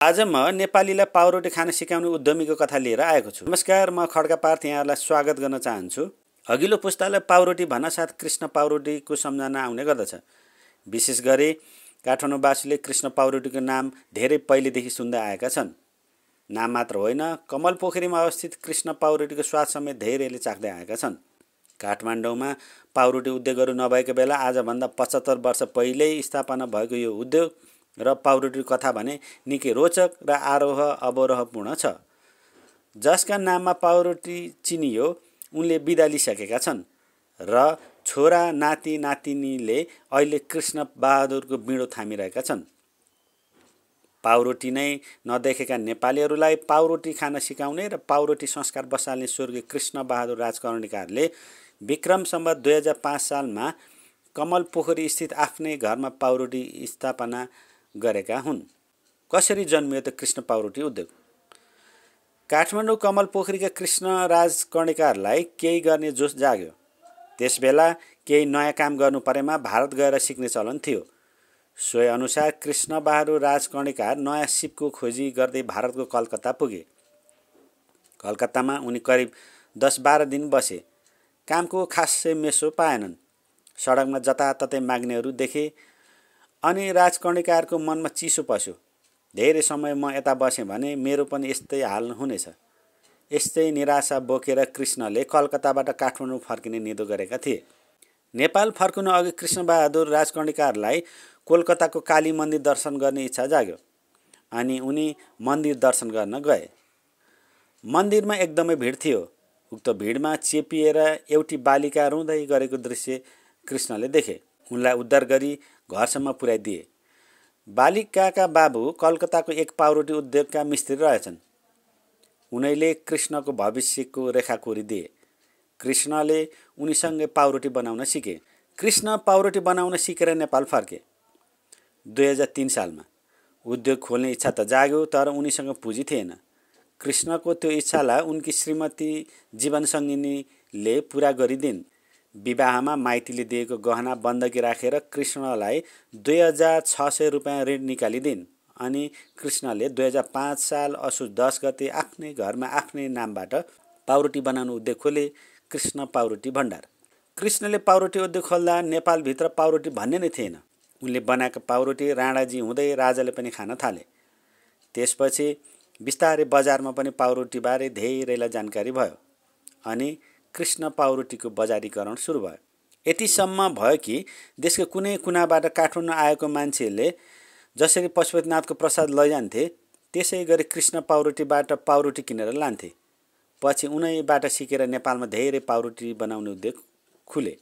आज म नेपालीलाई पाउरोटी खान सिकाउने उद्यमीको कथा लिएर आएको छु। नमस्कार, म खड्का पार्थ यहाँलाई स्वागत गर्न चाहन्छु। अघिल्लो पुस्तालाई पाउरोटी भन्नासाथ कृष्ण पाउरोटीको सम्झना आउने गर्दछ। विशेष गरी काठमाडौँवासीले कृष्ण पाउरोटीको नाम धेरै पहिलेदेखि सुन्दै आएका छन्। नाम मात्र होइन, कमल पोखरीमा अवस्थित कृष्ण पाउरोटीको स्वाद समेत धेरैले चाख्दै आएका छन्। काठमाडौँमा पाउरोटी उद्योगहरू नभएको बेला आजभन्दा 75 वर्ष पहिल्यै स्थापना भएको यो उद्योग र पाउरोटी कथा भने निकै रोचक र आरोह अवरोहपूर्ण छ। जसका नाममा पाउरोटी चिनियो उनले बिदा लिइसकेका छन् र छोरा नाति नातिनीले अहिले कृष्ण बहादुरको बिँडो थामिरहेका छन्। पाउरोटी नै नदेखेका नेपालीहरूलाई पाउरोटी खान सिकाउने र पाउरोटी संस्कार बसाल्ने स्वर्गीय कृष्ण बहादुर राजकर्णिकारले विक्रम सम्वत 2005 सालमा कमल पोखरी स्थित आफ्नै घरमा पाउरोटी स्थापना गरेका हुन्। कसरी जन्मियो त कृष्ण पाउरोटी उद्योग? काठमाडौँ कमल पोखरीका कृष्ण राजकर्णिकारलाई केही गर्ने जोस जाग्यो। त्यसबेला केही नयाँ काम गर्नु परेमा भारत गएर सिक्ने चलन थियो। सोही अनुसार कृष्ण बहादुर राजकर्णिकार नयाँ सिपको खोजी गर्दै भारतको कलकत्ता पुगे। कलकत्तामा उनी करिब 10-12 दिन बसे। कामको खासै मेसो पाएनन्। सडकमा जताततै माग्नेहरू देखे अनि राजकर्णिकारको मनमा चिसो पस्यो। धेरै समय म यता बसेँ भने मेरो पनि यस्तै हाल हुनेछ। यस्तै निराशा बोकेर कृष्णले कलकत्ताबाट काठमाडौँ फर्किने निधो गरेका थिए। नेपाल फर्कनु अघि कृष्ण बहादुर राजकर्णिकारलाई कोलकाताको काली मन्दिर दर्शन गर्ने इच्छा जाग्यो अनि उनी मन्दिर दर्शन गर्न गए। मन्दिरमा एकदमै भिड थियो। उक्त भिडमा चेपिएर एउटी बालिका रुँदै गरेको दृश्य कृष्णले देखे। उनलाई उद्धार गरी घरसम्म पुर्याइदिए। बालिकाका बाबु कलकत्ताको एक पाउरोटी उद्योगका मिस्त्री रहेछन्। उनैले कृष्णको भविष्यको रेखा कोरिदिए। कृष्णले उनीसँगै पाउरोटी बनाउन सिके। कृष्ण पाउरोटी बनाउन सिकेर नेपाल फर्के। 2003 सालमा उद्योग खोल्ने इच्छा त जाग्यो, तर उनीसँग पुँजी थिएन। कृष्णको त्यो इच्छालाई उनकी श्रीमती जीवनसङ्गिनीले पुरा गरिदिन्। विवाहमा माइतीले दिएको गहना बन्दकी राखेर कृष्णलाई 2600 रुपियाँ ऋण निकालिदिन् अनि कृष्णले 2005 साल असोज 10 गते आफ्नै घरमा आफ्नै नामबाट पाउरोटी बनाउनु उद्योग खोले, कृष्ण पाउरोटी भण्डार। कृष्णले पाउरोटी उद्योग खोल्दा नेपालभित्र पाउरोटी भन्ने नै थिएन। उनले बनाएको पाउरोटी राणाजी हुँदै राजाले पनि खान थाले। त्यसपछि बिस्तारै बजारमा पनि पाउरोटीबारे धेरैलाई जानकारी भयो अनि कृष्ण पाउरोटीको बजारीकरण सुरु भयो। यतिसम्म भयो कि देशको कुनै कुनाबाट काठमाडौँ आएको मान्छेले जसरी पशुपतिनाथको प्रसाद लैजान्थे त्यसै गरी कृष्ण पाउरोटीबाट पाउरोटी किनेर लान्थे। पछि उनैबाट सिकेर नेपालमा धेरै पाउरोटी बनाउने उद्योग खुले।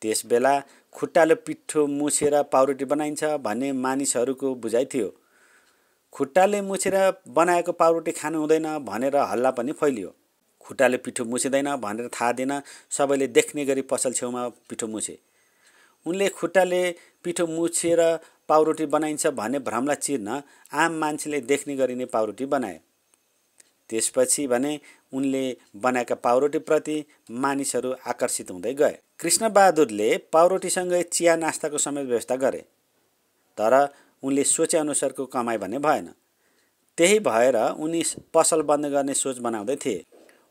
त्यसबेला खुट्टाले पिठो मुछेर पाउरोटी बनाइन्छ भन्ने मानिसहरूको बुझाइ थियो। खुट्टाले मुछेर बनाएको पाउरोटी खानु हुँदैन भनेर हल्ला पनि फैलियो। खुट्टाले पिठो मुछिँदैन भनेर थाहा दिन सबैले देख्ने गरी पसल छेउमा पिठो मुछे। उनले खुट्टाले पिठो मुछेर पाउरोटी बनाइन्छ भन्ने भ्रमलाई चिर्न आम मान्छेले देख्ने गरी नै पाउरोटी बनाए। त्यसपछि भने उनले बनाएका पाउरोटीप्रति मानिसहरू आकर्षित हुँदै गए। कृष्ण बहादुरले पाउरोटीसँगै चिया नास्ताको समेत व्यवस्था गरे। तर उनले सोचे अनुसारको कमाइ भने भएन। त्यही भएर उनी पसल बन्द गर्ने सोच बनाउँदै थिए।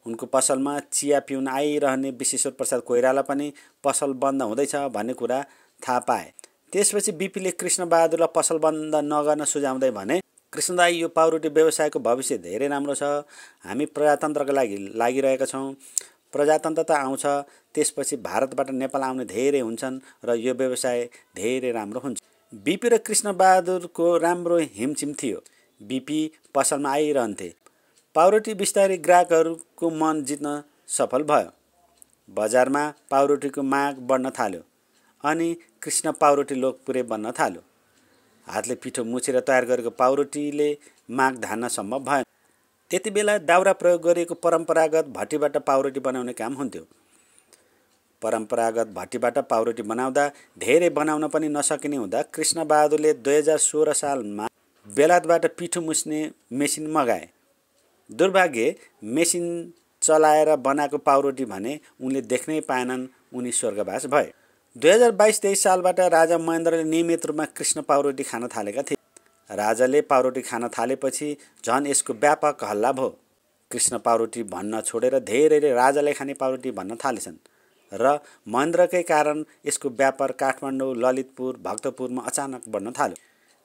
उनको पसलमा चिया पिउन आइरहने विश्वेश्वर प्रसाद कोइराला पनि पसल बन्द हुँदैछ भन्ने कुरा थाहा पाए। त्यसपछि बिपीले कृष्ण बहादुरलाई पसल बन्द नगर्न सुझाउँदै भने, कृष्ण दाई, यो पाउरोटी व्यवसायको भविष्य धेरै राम्रो छ। हामी प्रजातन्त्रका लागि लागिरहेका छौँ। प्रजातन्त्र त आउँछ, त्यसपछि भारतबाट नेपाल आउने धेरै हुन्छन् र यो व्यवसाय धेरै राम्रो हुन्छ। बिपी र कृष्ण बहादुरको राम्रो हिमचिम थियो। बिपी पसलमा आइरहन्थे। पाउरोटी बिस्तारै ग्राहकहरूको मन जित्न सफल भयो। बजारमा पाउरोटीको माग बढ्न थाल्यो अनि कृष्ण पाउरोटी लोकप्रिय बन्न थाल्यो। हातले पिठो मुछेर तयार गरेको पाउरोटीले माग धान्न सम्भव भएन। त्यति बेला दाउरा प्रयोग गरिएको परम्परागत भट्टीबाट पाउरोटी बनाउने काम हुन्थ्यो। परम्परागत भट्टीबाट पाउरोटी बनाउँदा धेरै बनाउन पनि नसकिने हुँदा कृष्ण बहादुरले 2016 सालमा बेलायतबाट पिठो मुछ्ने मेसिन मगाए। दुर्भाग्य, मेसिन चलाएर बनाएको पाउरोटी भने उनले देख्नै पाएनन्। उनी स्वर्गवास भए। 2022-23 सालबाट राजा महेन्द्रले नियमित रूपमा कृष्ण पाउरोटी खान थालेका थिए। राजाले पाउरोटी खान थालेपछि झन् यसको व्यापक हल्ला भयो। कृष्ण पाउरोटी भन्न छोडेर धेरैले राजाले खाने पाउरोटी भन्न थालेछन् र महेन्द्रकै कारण यसको व्यापार काठमाडौँ, ललितपुर, भक्तपुरमा अचानक बढ्न थाल्यो।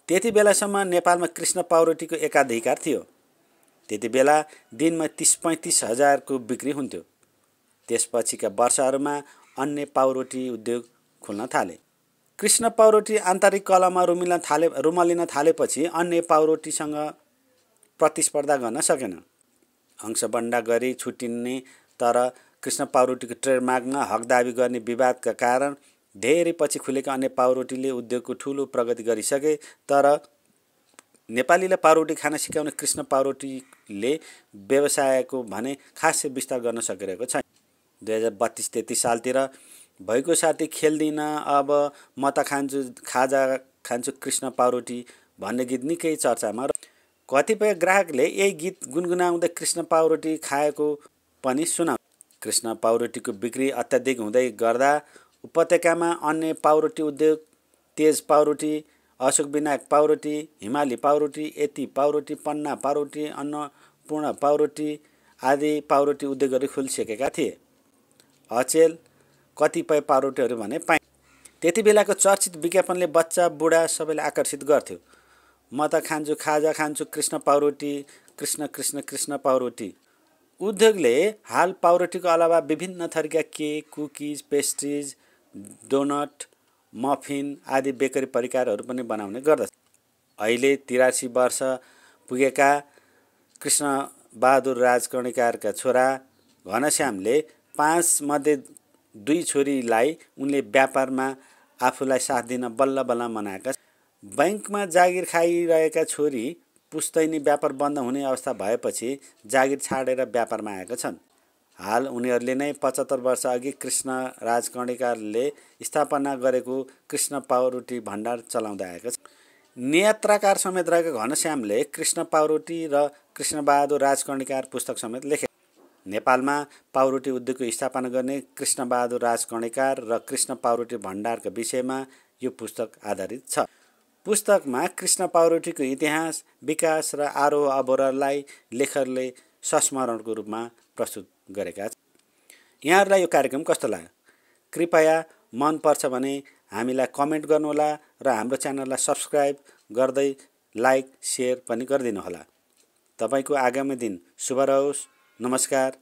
त्यति बेलासम्म नेपालमा कृष्ण पाउरोटीको एकाधिकार थियो। त्यति बेला दिनमा 30-35 हजारको बिक्री हुन्थ्यो। त्यसपछिका वर्षहरूमा अन्य पाउरोटी उद्योग खुल्न थाले। कृष्ण पाउरोटी आन्तरिक कलामा रुमलिन थालेपछि अन्य पाउरोटीसँग प्रतिस्पर्धा गर्न सकेन। अंशबन्डा गरी छुटिने तर कृष्ण पाउरोटीको ट्रेडमार्कमा हक दाबी गर्ने विवादका कारण धेरै पछि खुलेका अन्य पाउरोटीले उद्योगको ठूलो प्रगति गरिसके, तर नेपालीलाई पाउरोटी खान सिकाउने कृष्ण पाउरोटीले व्यवसायको भने खासै विस्तार गर्न सकिरहेको छैन। 2032-33 सालतिर भएको साथी खेल्दिन, अब म त खाजा खान्छु कृष्ण पाउरोटी भन्ने गीत निकै चर्चामा। कतिपय ग्राहकले यही गीत गुनगुनाउँदै कृष्ण पाउरोटी खाएको पनि सुनाउँछ। कृष्ण पाउरोटीको बिक्री अत्याधिक हुँदै गर्दा उपत्यकामा अन्य पाउरोटी उद्योग तेज पाउरोटी, अशोक विनायक पाउरोटी, हिमाली पाउरोटी, यति पाउरोटी, पन्ना पाउरोटी, अन्नपूर्ण पाउरोटी आदि पाउरोटी उद्योगहरू खुलिसकेका थिए। अचेल कतिपय पाउरोटीहरू भने पाइन्। त्यति बेलाको चर्चित विज्ञापनले बच्चा बुढा सबैलाई आकर्षित गर्थ्यो। म त खान्छु खाजा खान्छु कृष्ण पाउरोटी, कृष्ण कृष्ण कृष्ण पाउरोटी। उद्योगले हाल पाउरोटीको अलावा विभिन्न थरीका cake, cookies, pastries, doughnut, muffin आदि बेकरी परिकारहरू पनि बनाउने गर्दछ। अहिले 83 वर्ष पुगेका कृष्ण बहादुर राजकर्णिकारका छोरा घनश्यामले 5 मध्ये 2 छोरीलाई उनले व्यापारमा आफूलाई साथ दिन बल्ल बल्ल मनाएका छन्। बैंकमा जागिर खाइरहेका छोरी पुस्तैनी व्यापार बन्द हुने अवस्था भएपछि जागिर छाडेर व्यापारमा आएका छन्। हाल उनीहरूले नै 75 वर्ष अघि कृष्ण राजकर्णिकारले स्थापना गरेको कृष्ण पाउरोटी भण्डार चलाउँदै आएका छन्। नियन्त्रकार समेत रहेका घनश्यामले कृष्ण पाउरोटी र कृष्णबहादुर राजकर्णिकार पुस्तक समेत लेखे। नेपालमा पाउरोटी उद्योगको स्थापना गर्ने कृष्णबहादुर राजकर्णिकार र कृष्ण पाउरोटी भण्डारका विषयमा यो पुस्तक आधारित छ। पुस्तकमा कृष्ण पाउरोटीको इतिहास, विकास र आरोह अवरोहलाई लेखकले संस्मरणको रूपमा प्रस्तुत गरेका छन्। यहाँहरूलाई यो कार्यक्रम कस्तो लाग्यो? कृपया मन पर्छ भने हामीलाई कमेन्ट गर्नुहोला र हाम्रो च्यानललाई सब्स्क्राइब गर्दै लाइक, सेयर पनि गरिदिनुहोला। तपाईको आगामी दिन शुभ रहोस्। नमस्कार।